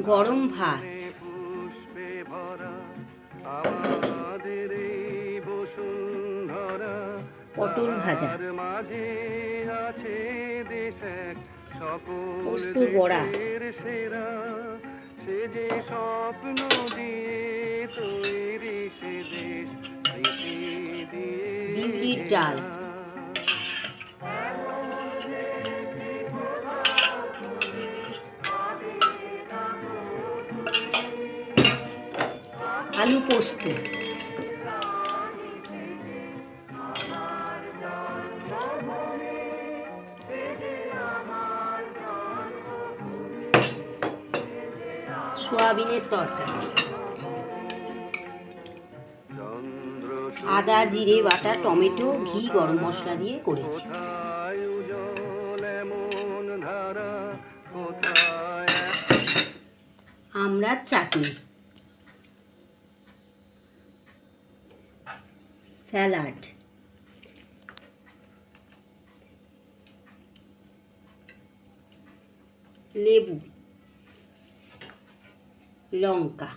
গরম ভাত, পটল ভাজা, পোস্তর বড়া, বিউলির ডাল, আলু পোস্ত, সোয়াবিনের তরকারি, আদা জিরে বাটা টমেটো ঘি গরম মশলা দিয়ে করেছি। আমড়ার চাটনি, স্যালাড, লেবু, লঙ্কা।